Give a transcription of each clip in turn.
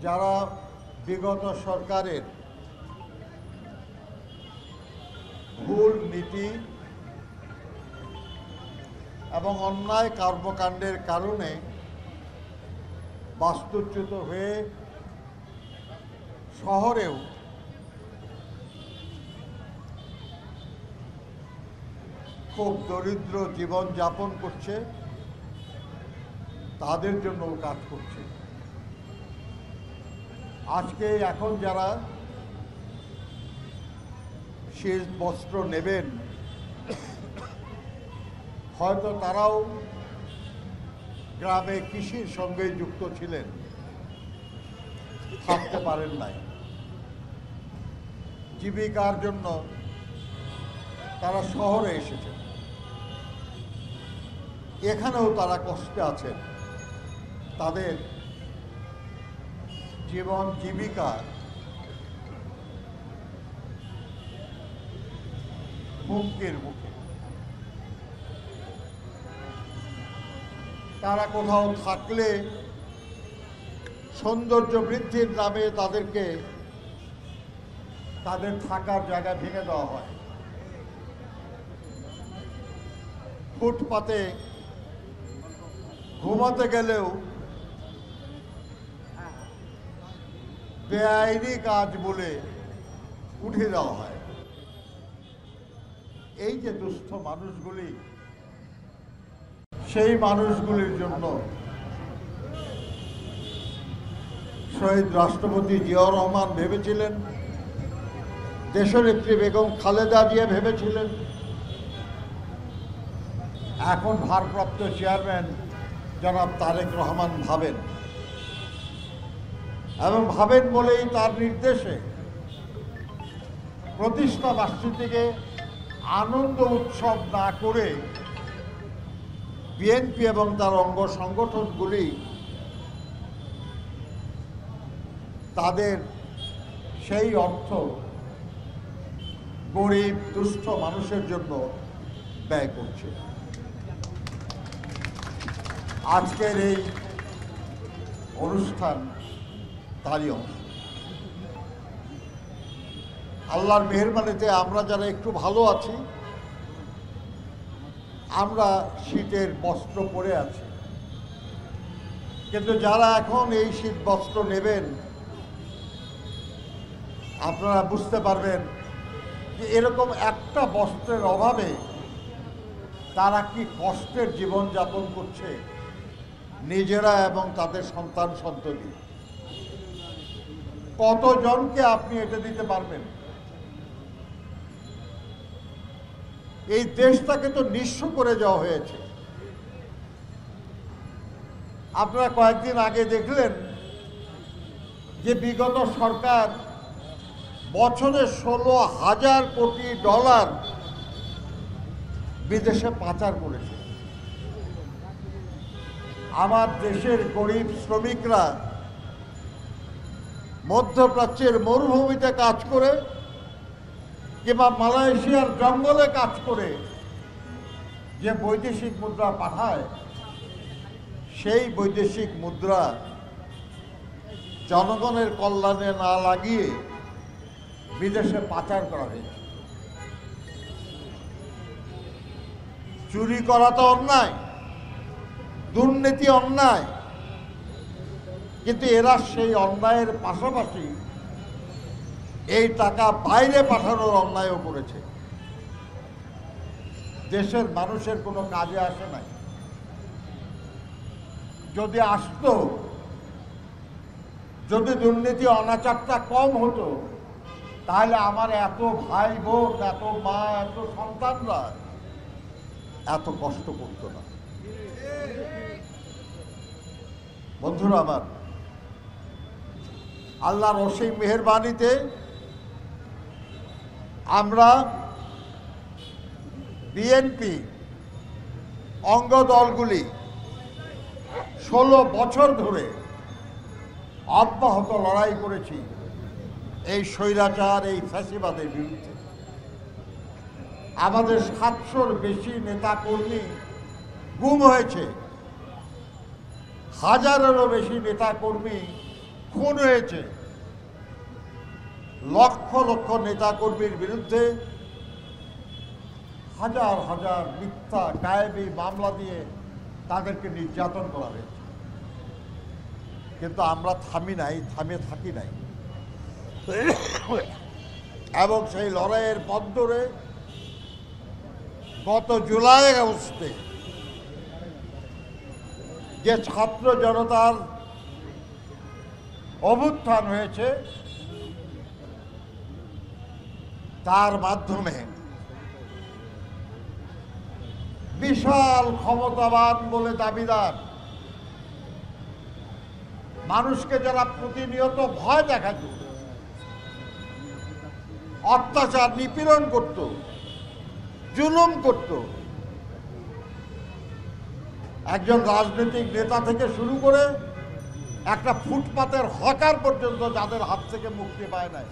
যারা বিগত সরকারের ভুল নীতি এবং অন্যায় কর্মকাণ্ডের কারণে বাস্তুচ্যুত হয়ে শহরেও খুব দরিদ্র জীবন যাপন করছে, তাদের জন্য কাজ করছে। আজকে এখন যারা শীত বস্ত্র নেবেন, হয়তো তারাও গ্রামে কৃষির সঙ্গে যুক্ত ছিলেন, থাকতে পারেন নাই। জীবিকার জন্য তারা শহরে এসেছেন, এখানেও তারা কষ্টে আছেন। তাদের জীবন জীবিকা হুমকির মুখে। তারা কোথাও থাকলে সৌন্দর্য বৃদ্ধির নামে তাদেরকে তাদের থাকার জায়গা ভেঙে দেওয়া হয়। ফুটপাতে ঘুমাতে গেলেও বেআইনি কাজ বলে উঠে দেওয়া হয়। এই যে দুস্থ মানুষগুলি, সেই মানুষগুলির জন্য শহীদ রাষ্ট্রপতি জিয়াউর রহমান ভেবেছিলেন, দেশনেত্রী বেগম খালেদা জিয়া ভেবেছিলেন, এখন ভারপ্রাপ্ত চেয়ারম্যান জনাব তারেক রহমান ভাবেন। এবং ভাবেন বলেই তার নির্দেশে প্রতিষ্ঠা বার্ষিকীকে আনন্দ উৎসব না করে বিএনপি এবং তার অঙ্গ সংগঠনগুলি তাদের সেই অর্থ গরিব দুস্থ মানুষের জন্য ব্যয় করছে। আজকের এই অনুষ্ঠান তারই অংশ। আল্লাহর মেহেরবানিতে আমরা যারা একটু ভালো আছি, আমরা শীতের বস্ত্র পরে আছি। কিন্তু যারা এখন এই শীত বস্ত্র নেবেন, আপনারা বুঝতে পারবেন যে এরকম একটা বস্ত্রের অভাবে তারা কি কষ্টের জীবনযাপন করছে, নিজেরা এবং তাদের সন্তান সন্ততি। কতজনকে আপনি এটা দিতে পারবেন? এই দেশটাকে তো নিঃস্ব করে যাওয়া হয়েছে। আপনারা কয়েকদিন আগে দেখলেন যে বিগত সরকার বছরে 16,000 কোটি ডলার বিদেশে পাচার করেছে। আমার দেশের গরিব শ্রমিকরা মধ্যপ্রাচ্যের মরুভূমিতে কাজ করে কিংবা মালয়েশিয়ার জঙ্গলে কাজ করে যে বৈদেশিক মুদ্রা পাঠায়, সেই বৈদেশিক মুদ্রা জনগণের কল্যাণে না লাগিয়ে বিদেশে পাচার করা হয়েছে। চুরি করা তো অন্যায়, দুর্নীতি অন্যায়, কিন্তু এরা সেই অন্যায়ের পাশাপাশি এই টাকা বাইরে পাঠানোর অন্যায়ও করেছে। দেশের মানুষের কোনো কাজে আসে নাই। যদি আসতো, যদি দুর্নীতি অনাচারটা কম হতো, তাহলে আমার এত ভাই বোন, এত মা, এত সন্তানরা এত কষ্ট করতো না। বন্ধুরা আমার, আল্লাহর অসীম মেহেরবানিতে আমরা বিএনপি অঙ্গ দলগুলি 16 বছর ধরে অব্যাহত লড়াই করেছি এই স্বৈরাচার, এই ফ্যাসিবাদের বিরুদ্ধে। আমাদের 700-র বেশি নেতাকর্মী গুম হয়েছে, 1000-এরও বেশি নেতাকর্মী খুন হয়েছে, লক্ষ লক্ষ নেতাকর্মীর বিরুদ্ধে হাজার হাজার মিথ্যা গায়েবী মামলা দিয়ে তাদেরকে নির্যাতন করা হয়েছে। কিন্তু আমরা থামি নাই, থামে থাকি নাই, এবং সেই লড়াইয়ের পথ ধরে গত জুলাই আগস্টে যে ছাত্র জনতার অভ্যুত্থান হয়েছে, তার মাধ্যমে বিশাল ক্ষমতাবান বলে দাবিদার মানুষকে যারা প্রতিনিয়ত ভয় দেখাত, অত্যাচার নিপীড়ন করত, জুলুম করত, একজন রাজনৈতিক নেতা থেকে শুরু করে একটা ফুটপাতের হকার পর্যন্ত যাদের হাত থেকে মুক্তি পায় নাই,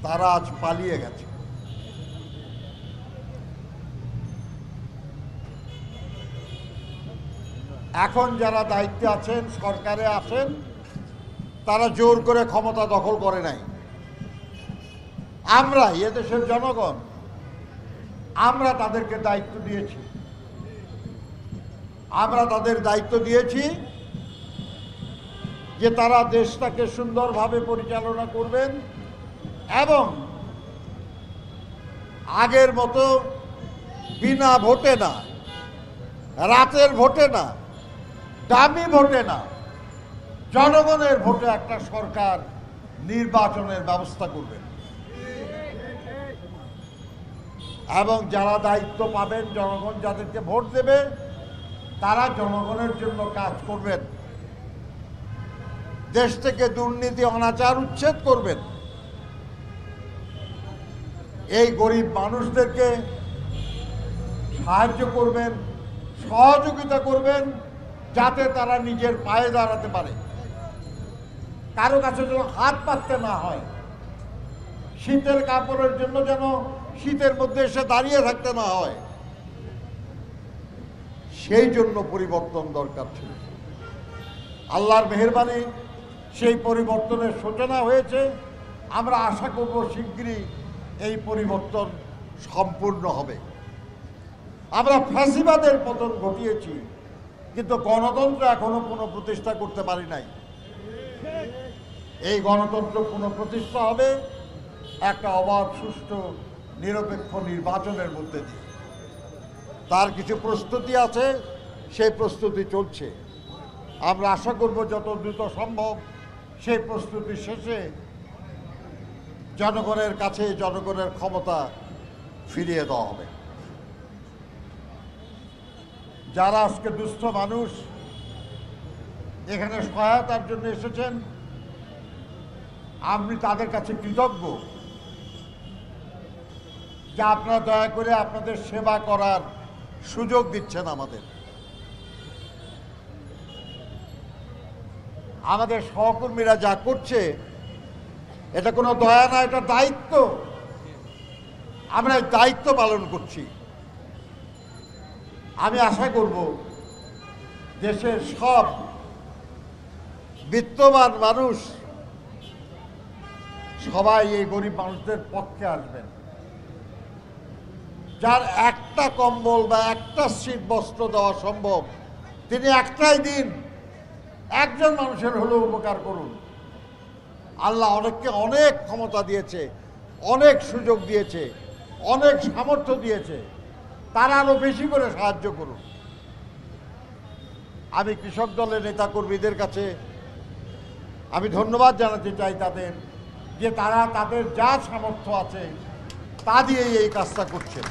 তারা আজ পালিয়ে গেছে। এখন যারা দায়িত্বে আছেন, সরকারে আছেন, তারা জোর করে ক্ষমতা দখল করে নাই। আমরা এদেশের জনগণ, আমরা তাদেরকে দায়িত্ব দিয়েছি। আমরা তাদের দায়িত্ব দিয়েছি যে তারা দেশটাকে সুন্দরভাবে পরিচালনা করবেন এবং আগের মতো বিনা ভোটে না, রাতের ভোটে না, দামি ভোটে না, জনগণের ভোটে একটা সরকার নির্বাচনের ব্যবস্থা করবেন। এবং যারা দায়িত্ব পাবেন, জনগণ যাদেরকে ভোট দেবে, তারা জনগণের জন্য কাজ করবেন। দেশ থেকে দুর্নীতি, অনাচার উচ্ছেদ করবেন। এই গরিব মানুষদেরকে সাহায্য করবেন, সহযোগিতা করবেন, যাতে তারা নিজের পায়ে দাঁড়াতে পারে, কারো কাছে যেন হাত পাততে না হয়, শীতের কাপড়ের জন্য যেন শীতের মধ্যে এসে দাঁড়িয়ে থাকতে না হয়। সেই জন্য পরিবর্তন দরকার ছিল। আল্লাহর মেহেরবানি, সেই পরিবর্তনের সূচনা হয়েছে। আমরা আশা করব শিগগিরই এই পরিবর্তন সম্পূর্ণ হবে। আমরা ফ্যাসিবাদের পতন ঘটিয়েছি, কিন্তু গণতন্ত্র এখনো পুনঃপ্রতিষ্ঠা করতে পারি নাই। এই গণতন্ত্র পুনঃপ্রতিষ্ঠা হবে একটা অবাধ, সুষ্ঠু, নিরপেক্ষ নির্বাচনের মধ্যে দিয়ে। তার কিছু প্রস্তুতি আছে, সেই প্রস্তুতি চলছে। আমরা আশা করব যত দ্রুত সম্ভব সেই প্রস্তুতি শেষে জনগণের কাছে জনগণের ক্ষমতা ফিরিয়ে দেওয়া হবে। যারা আজকে দুস্থ মানুষ এখানে সহায়তার জন্য এসেছেন, আমি তাদের কাছে কৃতজ্ঞ যে আপনারা দয়া করে আপনাদের সেবা করার সুযোগ দিচ্ছেন আমাদের। আমাদের সহকর্মীরা যা করছে এটা কোনো দয়া না, এটা দায়িত্ব। আমরা এই দায়িত্ব পালন করছি। আমি আশা করব দেশের সব বিত্তবান মানুষ সবাই এই গরিব মানুষদের পক্ষে আসবেন। যার একটা কম্বল বা একটা শীত বস্ত্র দেওয়া সম্ভব, তিনি একটাই দিন একজন মানুষের হলেও উপকার করুন। আল্লাহ অনেককে অনেক ক্ষমতা দিয়েছে, অনেক সুযোগ দিয়েছে, অনেক সামর্থ্য দিয়েছে, তারা আরো বেশি করে সাহায্য করুন। আমি কৃষক দলের নেতাকর্মীদের কাছে আমি ধন্যবাদ জানাতে চাই তাদের, যে তারা তাদের যা সামর্থ্য আছে তা দিয়েই এই কাজটা করছেন।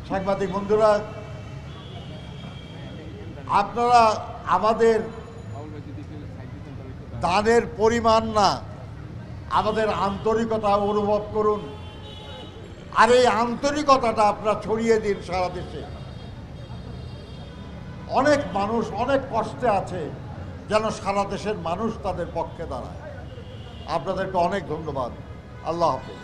সাংবাদিক বন্ধুরা, আপনারা আমাদের দানের পরিমাণ না, আমাদের আন্তরিকতা অনুভব করুন। আর এই আন্তরিকতাটা আপনারা ছড়িয়ে দিন সারা দেশে। অনেক মানুষ অনেক কষ্টে আছে, যেন সারা দেশের মানুষ তাদের পক্ষে দাঁড়ায়। আপনাদেরকে অনেক ধন্যবাদ। আল্লাহ হাফেজ।